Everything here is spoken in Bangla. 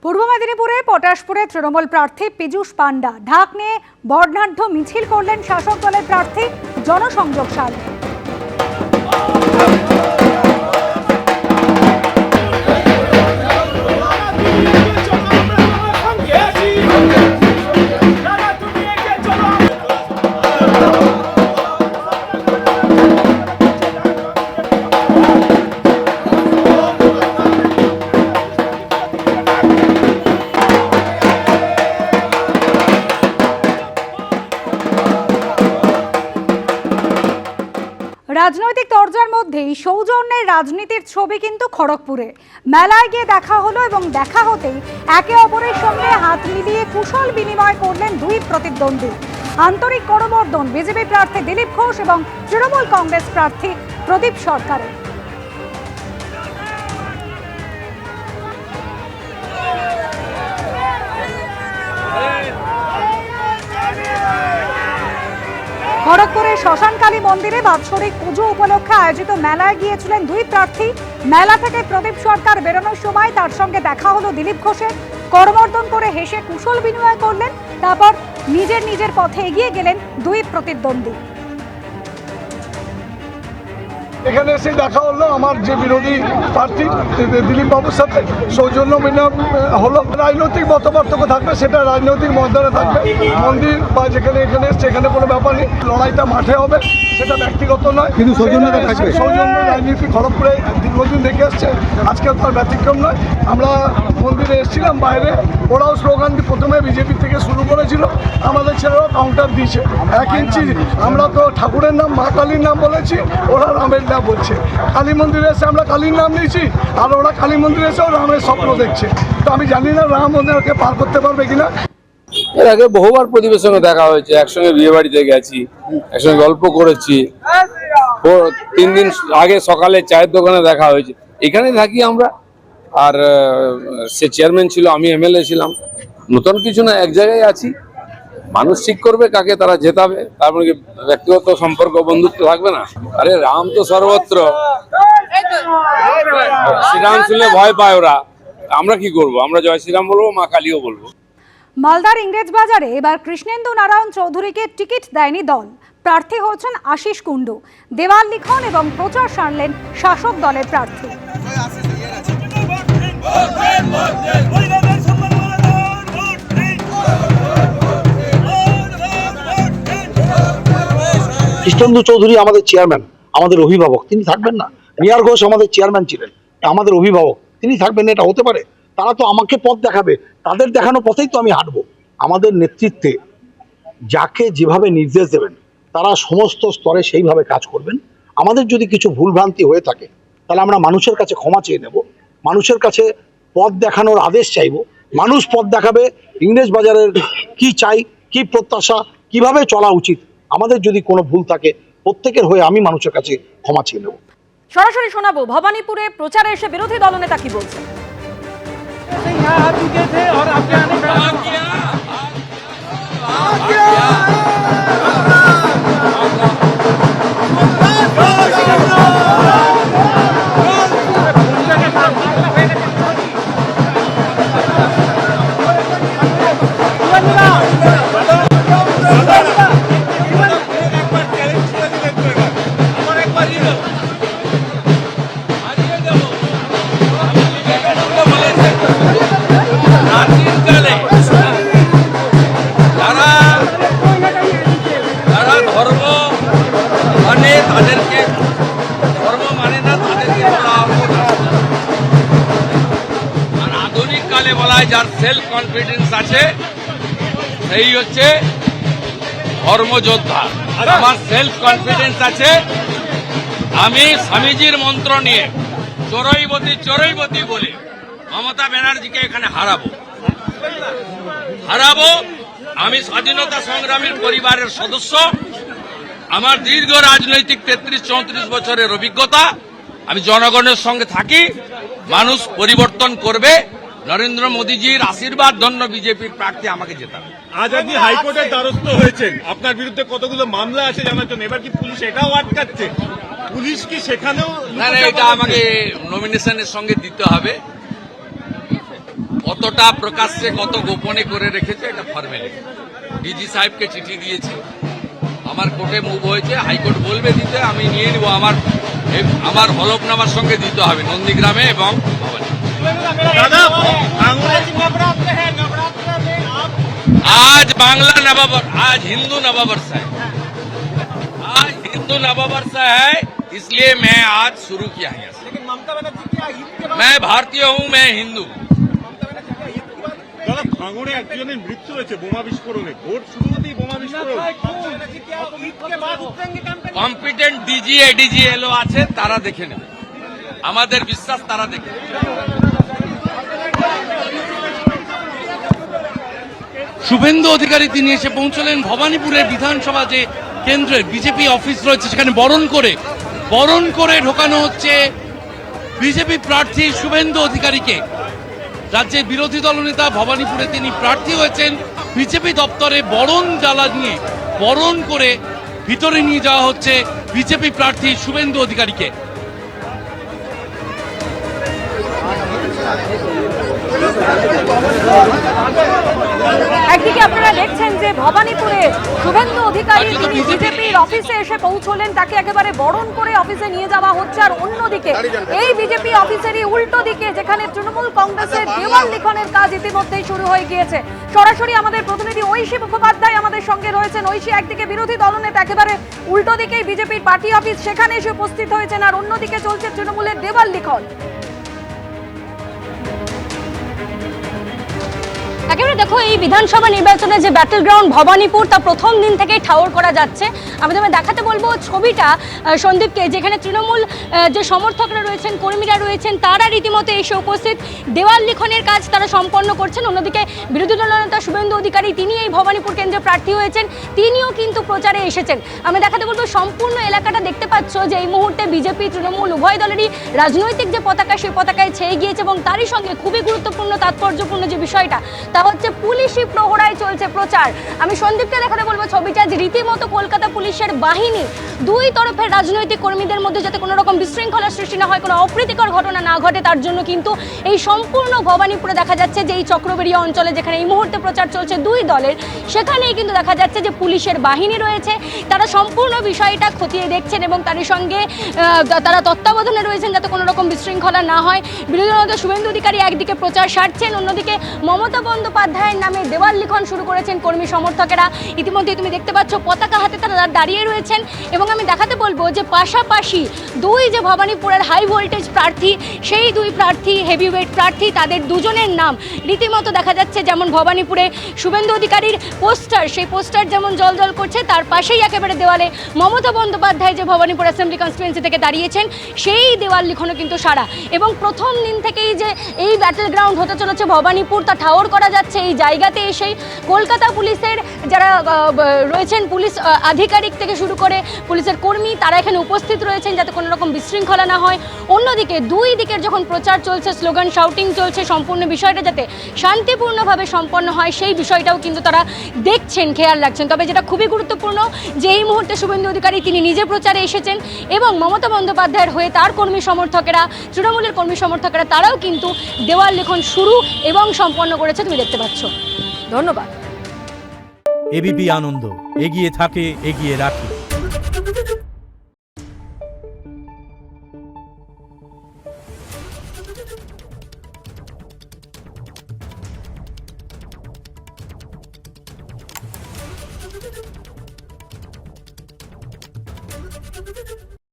পূর্ব মেদিনীপুরে পটাশপুরে তৃণমূল প্রার্থী পীযূষ পান্ডা ঢাক নিয়ে বর্ণাঢ্য মিছিল করলেন শাসক দলের প্রার্থী জনসংযোগ সাল। রাজনৈতিক তরজার মধ্যেই সৌজন্যের রাজনীতির ছবি কিন্তু খড়গপুরে মেলায় গিয়ে দেখা হলো এবং দেখা হতেই একে অপরের সঙ্গে হাত মিলিয়ে কুশল বিনিময় করলেন দুই প্রতিদ্বন্দ্বী। আন্তরিক করমর্দন বিজেপি প্রার্থী দিলীপ ঘোষ এবং তৃণমূল কংগ্রেস প্রার্থী প্রদীপ সরকারের। খড়গপুরের শ্মশানকালী মন্দিরে বাৎসরিক পুজো উপলক্ষে আয়োজিত মেলায় গিয়েছিলেন দুই প্রার্থী। মেলা থেকে প্রদীপ সরকার বেরোনোর সময় তার সঙ্গে দেখা হলো দিলীপ ঘোষের। করমর্দন করে হেসে কুশল বিনিময় করলেন, তারপর নিজের পথে এগিয়ে গেলেন দুই প্রতিদ্বন্দ্বী। এখানে এসে দেখা হলো আমার যে বিরোধী প্রার্থী দিলীপ বাবুর সাথে সৌজন্য হলো। রাজনৈতিক মতপার্থক্য থাকবে, সেটা রাজনৈতিক ময়দানে থাকবে। মন্দির বা যেখানে এখানে এসছে এখানে কোনো ব্যাপার নেই, লড়াইটা মাঠে হবে, সেটা ব্যক্তিগত নয়, কিন্তু সৌজন্যতা থাকবে। সৌজন্য রাজনীতি খড়গপুরে দীর্ঘদিন দেখে আসছে, আজকে তার ব্যতিক্রম নয়। আমরা মন্দিরে এসেছিলাম বাইরে, ওরাও স্লোগান প্রথমে বিজেপি থেকে শুরু করেছিল, আমাদের ছেলেরাও কাউন্টার দিয়েছে 1 ইঞ্চি। আমরা তো ঠাকুরের নাম মা কালীর নাম বলেছি, ওরা রামের নাম বলছে। কালী মন্দিরে এসে আমরা কালীর নাম নিয়েছি, আর ওরা কালী মন্দিরে এসেও রামের স্বপ্ন দেখছে। তো আমি জানি না রাম ওদেরকে পার করতে পারবে কিনা। এর আগে বহুবার প্রদীপের সঙ্গে দেখা হয়েছে, একসঙ্গে বিয়ে বাড়িতে গেছি, একসঙ্গে গল্প করেছি। 3 দিন আগে সকালে চায়ের দোকানে দেখা হয়েছে। এখানে থাকি আমরা, আর সে চেয়ারম্যান ছিল, আমি এমএলএ ছিলাম। নতুন কিছু না, এক জায়গায় আছি। মানুষ ঠিক করবে কাকে তারা জেতাবে, তারপরে কি ব্যক্তিগত সম্পর্ক বন্ধুত্ব থাকবে না? আরে রাম তো সর্বত্র, শ্রীরাম শুনলে ভয় পায় ওরা। আমরা কি করব? আমরা জয় শ্রীরাম বলবো, মা কালীও বলবো। মালদার ইংরেজ বাজারে এবার কৃষ্ণেন্দু নারায়ণ চৌধুরীকে টিকিট দেয়নি দল। প্রার্থী হচ্ছেন আশিস কুণ্ডু। দেওয়াল লিখন এবং প্রচার সারলেন শাসক দলের প্রার্থী। কৃষ্ণেন্দু চৌধুরী আমাদের চেয়ারম্যান, আমাদের অভিভাবক, তিনি থাকবেন না? মিয়ার ঘোষ আমাদের চেয়ারম্যান ছিলেন, আমাদের অভিভাবক, তিনি থাকবেন? এটা হতে পারে? তারা তো আমাকে পথ দেখাবে, তাদের দেখানো পথেই তো আমি হাঁটবো। আমাদের নেতৃত্বে যাকে যেভাবে নির্দেশ দেবেন তারা সমস্ত স্তরে সেইভাবে কাজ করবেন। আমাদের যদি কিছু ভুলভ্রান্তি হয়ে থাকে তাহলে আমরা মানুষের কাছে ক্ষমা চেয়ে নেব, মানুষের কাছে পথ দেখানোর আদেশ চাইব। মানুষ পথ দেখাবে ইংরেজ বাজারের কি চাই, কি প্রত্যাশা, কিভাবে চলা উচিত। আমাদের যদি কোনো ভুল থাকে প্রত্যেকের হয়ে আমি মানুষের কাছে ক্ষমা চেয়ে নেব। সরাসরি শোনাবো ভবানীপুরে প্রচারে এসে বিরোধী দলনেতা কি বলছেন। যার সেলফ কনফিডেন্স আছে সেই হচ্ছে ধর্মযোদ্ধা। আমার সেলফ কনফিডেন্স আছে, আমি স্বামীজির মন্ত্র নিয়ে চরৈবতী বলে মমতা ব্যানার্জিকে এখানে হারাবো। আমি স্বাধীনতা সংগ্রামীর পরিবারের সদস্য, আমার দীর্ঘ রাজনৈতিক 33-34 বছরের অভিজ্ঞতা। আমি জনগণের সঙ্গে থাকি, মানুষ পরিবর্তন করবে। নরেন্দ্র মোদীজির আশীর্বাদ ধন্য বিজেপির প্রার্থী আমাকে জেতাবে। আজ আপনি হাইকোর্টের দ্বারস্থ হয়েছেন, আপনার বিরুদ্ধে কতগুলো মামলা আছে জানার জন্য, এবার কি পুলিশ এটাও আটকাচ্ছে? পুলিশ কি সেখানেও? না, এটা আমাকে নমিনেশনের সঙ্গে দিতে হবে। কতটা প্রকাশ্যে কত গোপনে করে রেখেছে এটা ফর্মালিটি। ডিজি সাহেবকে চিঠি দিয়েছি, আমার কোর্টে মুভ হয়েছে, হাইকোর্ট বলবে দিতে, আমি নিয়ে নিব। আমার হলফনামার সঙ্গে দিতে হবে নন্দীগ্রামে এবং ভবানী। दादा भांगड़े आज बांग्ला नववर्ष, आज हिंदू नववर्ष है, आज हिंदू नववर्ष है, इसलिए मैं आज शुरू किया है। मैं भारतीय हूँ, मैं हिंदू। দাদা ভাঙড়ে একজনের মৃত্যু হয়েছে বোমা বিস্ফোরণে, ভোট শুরু হতেই বোমা বিস্ফোরণ। কম্পিটেন্ট ডিজি এডিজি এলো আছে, তারা দেখে নেবে, আমাদের বিশ্বাস তারা দেখে নেবে। শুভেন্দু অধিকারী তিনি এসে পৌঁছলেন ভবানীপুরের বিধানসভা যে কেন্দ্রের বিজেপি অফিস রয়েছে সেখানে বরণ করে ঢোকানো হচ্ছে বিজেপি প্রার্থী শুভেন্দু অধিকারীকে। রাজ্যের বিরোধী দলনেতা ভবানীপুরে তিনি প্রার্থী হয়েছেন, বিজেপি দপ্তরে বরণ জ্বালা নিয়ে বরণ করে ভিতরে নিয়ে যাওয়া হচ্ছে বিজেপি প্রার্থী শুভেন্দু অধিকারীকে। একদিকে আপনারা দেখছেন যে ভবানীপুরে শুভেন্দু অধিকারী তিনি বিজেপির অফিসে এসে পৌঁছলেন, তাকে একেবারে বরণ করে অফিসে নিয়ে যাওয়া হচ্ছে। আর অন্যদিকে এই বিজেপি অফিসেরই উল্টো দিকে যেখানে তৃণমূল কংগ্রেসের দেওয়াল লিখনের কাজ ইতিমধ্যেই শুরু হয়ে গিয়েছে। সরাসরি আমাদের প্রতিনিধি ঐশী মুখোপাধ্যায় আমাদের সঙ্গে রয়েছেন। ঐশী, একদিকে বিরোধী দলনেতা একেবারে উল্টো দিকেই বিজেপির পার্টি অফিস, সেখানে এসে উপস্থিত হয়েছেন, আর অন্যদিকে চলছে তৃণমূলের দেওয়াল লিখন। একেবারে দেখো, এই বিধানসভা নির্বাচনে যে ব্যাটল গ্রাউন্ড ভবানীপুর তা প্রথম দিন থেকেই ঠাউর করা যাচ্ছে। আমি তোমায় দেখাতে বলবো ছবিটা সন্দীপকে, যেখানে তৃণমূল যে সমর্থকরা রয়েছেন, কর্মীরা রয়েছেন, তারা রীতিমতো এসে উপস্থিত দেওয়াল লিখনের কাজ তারা সম্পন্ন করছেন। অন্যদিকে বিরোধী দলনেতা শুভেন্দু অধিকারী তিনি এই ভবানীপুর কেন্দ্রে প্রার্থী হয়েছেন, তিনিও কিন্তু প্রচারে এসেছেন। আমি দেখাতে বলবো সম্পূর্ণ এলাকাটা দেখতে পাচ্ছ যে এই মুহূর্তে বিজেপি তৃণমূল উভয় দলেরই রাজনৈতিক যে পতাকা সেই পতাকায় ছেয়ে গিয়েছে, এবং তারই সঙ্গে খুবই গুরুত্বপূর্ণ তাৎপর্যপূর্ণ যে বিষয়টা তা হচ্ছে পুলিশি প্রহরায় চলছে প্রচার। আমি সন্দীপকে দেখাতে বলবো ছবিটা, যে রীতিমতো কলকাতা পুলিশের বাহিনী দুই তরফের রাজনৈতিক কর্মীদের মধ্যে যাতে কোনো রকম বিশৃঙ্খলা সৃষ্টি না হয়, কোনো অপ্রীতিকর ঘটনা না ঘটে, তার জন্য কিন্তু এই সম্পূর্ণ ভবানীপুরে দেখা যাচ্ছে যে এই চক্রবেড়িয়া অঞ্চলে যেখানে এই মুহূর্তে প্রচার চলছে দুই দলের, সেখানেই কিন্তু দেখা যাচ্ছে যে পুলিশের বাহিনী রয়েছে, তারা সম্পূর্ণ বিষয়টা খতিয়ে দেখছেন এবং তারই সঙ্গে তারা তত্ত্বাবধানে রয়েছেন যাতে কোনো রকম বিশৃঙ্খলা না হয়। বিরোধী দলনেতা শুভেন্দু অধিকারী একদিকে প্রচার সারছেন, অন্যদিকে মমতা বন্দ্যোপাধ্যায়ের নামে দেওয়াল লিখন শুরু করেছেন কর্মী সমর্থকেরা। ইতিমধ্যে তুমি দেখতে পাচ্ছ পতাকা হাতে তারা দাঁড়িয়ে রয়েছেন, এবং আমি দেখাতে বলবো যে পাশাপাশি দুই যে ভবানীপুরের হাই ভোল্টেজ প্রার্থী, সেই দুই প্রার্থী হেভিওয়েট প্রার্থী, তাদের দুজনের নাম রীতিমতো দেখা যাচ্ছে, যেমন ভবানীপুরে শুভেন্দু অধিকারীর পোস্টার, সেই পোস্টার যেমন জল করছে, তার পাশেই একেবারে দেওয়ালে মমতা বন্দ্যোপাধ্যায় যে ভবানীপুর অ্যাসেম্বলি কনস্টিটুয়েন্সি থেকে দাঁড়িয়েছেন সেই দেওয়াল লিখনও কিন্তু সারা। এবং প্রথম দিন থেকেই যে এই ব্যাটল গ্রাউন্ড হতে চলেছে ভবানীপুর তা ঠাউর করা যাচ্ছে। এই জায়গাতে এসেই কলকাতা পুলিশের যারা রয়েছেন, পুলিশ আধিকারিক থেকে শুরু করে পুলিশের কর্মী, তারা এখানে উপস্থিত রয়েছেন যাতে কোনো রকম বিশৃঙ্খলা না হয়। অন্যদিকে দুই দিকের যখন প্রচার চলছে, স্লোগান শাউটিং চলছে, সম্পূর্ণ বিষয়টা যাতে শান্তিপূর্ণভাবে সম্পন্ন হয় সেই বিষয়টাও কিন্তু তারা দেখছেন, খেয়াল রাখছেন। তবে যেটা খুবই গুরুত্বপূর্ণ যে এই মুহূর্তে শুভেন্দু অধিকারী তিনি নিজে প্রচারে এসেছেন, এবং মমতা বন্দ্যোপাধ্যায়ের হয়ে তার কর্মী সমর্থকেরা, তৃণমূলের কর্মী সমর্থকেরা, তারাও কিন্তু দেওয়াল লিখন শুরু এবং সম্পন্ন করেছে, তুমি দেখতে পাচ্ছ। ধন্যবাদ। এবিপি আনন্দ, এগিয়ে থাকে, এগিয়ে রাখে। Thank you.